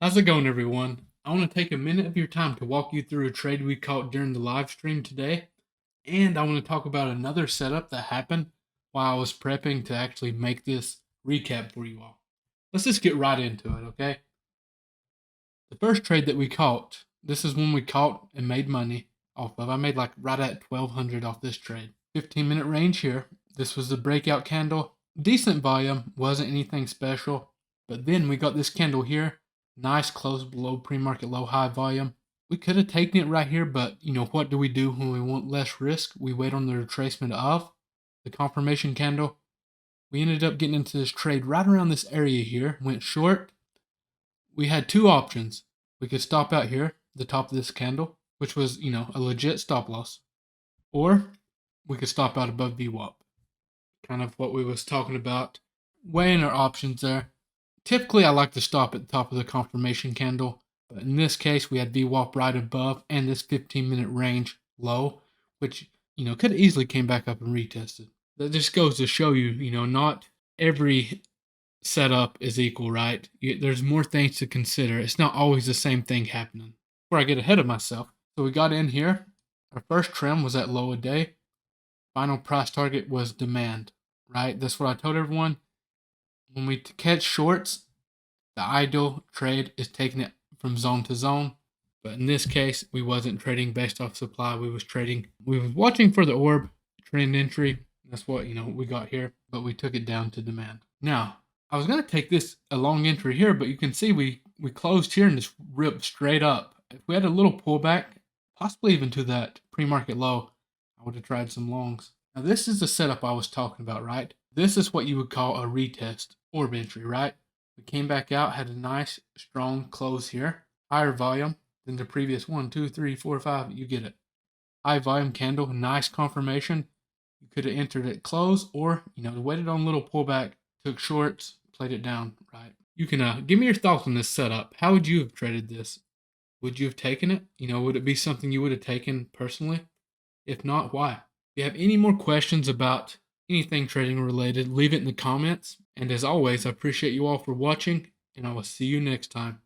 How's it going, everyone? I want to take a minute of your time to walk you through a trade we caught during the live stream today, and I want to talk about another setup that happened while I was prepping to actually make this recap for you all. Let's just get right into it, okay? The first trade that we caught, this is one we caught and made money off of. I made like right at 1200 off this trade. 15-minute range here. This was the breakout candle. Decent volume, wasn't anything special. But then we got this candle here. Nice close below pre-market low high volume. We could have taken it right here, but what do we do when we want less risk? We wait on the retracement of the confirmation candle. We ended up getting into this trade right around this area here. Went short. We had two options. We could stop out here, the top of this candle, which was, a legit stop loss. Or we could stop out above VWAP. Kind of what we was talking about. Weighing our options there. Typically, I like to stop at the top of the confirmation candle, but in this case, we had VWAP right above and this 15-minute range low, which, could have easily came back up and retested. That just goes to show you, not every setup is equal, right? There's more things to consider. It's not always the same thing happening. Before I get ahead of myself, so we got in here. Our first trim was at low a day. Final price target was demand, right? That's what I told everyone. When we catch shorts, the ideal trade is taking it from zone to zone. But in this case, we wasn't trading based off supply. We was watching for the orb trend entry. That's what, we got here, but we took it down to demand. Now, I was going to take this a long entry here, but you can see we closed here and just ripped straight up. If we had a little pullback, possibly even to that pre-market low, I would have tried some longs. Now, this is the setup I was talking about, right? This is what you would call a retest orb entry, right? We came back out, had a nice, strong close here. Higher volume than the previous 1, 2, 3, 4, 5. You get it. High volume candle, nice confirmation. You could have entered at close or, waited on a little pullback, took shorts, played it down, right? You can give me your thoughts on this setup. How would you have traded this? Would you have taken it? Would it be something you would have taken personally? If not, why? If you have any more questions about anything trading related, leave it in the comments. And as always, I appreciate you all for watching, and I will see you next time.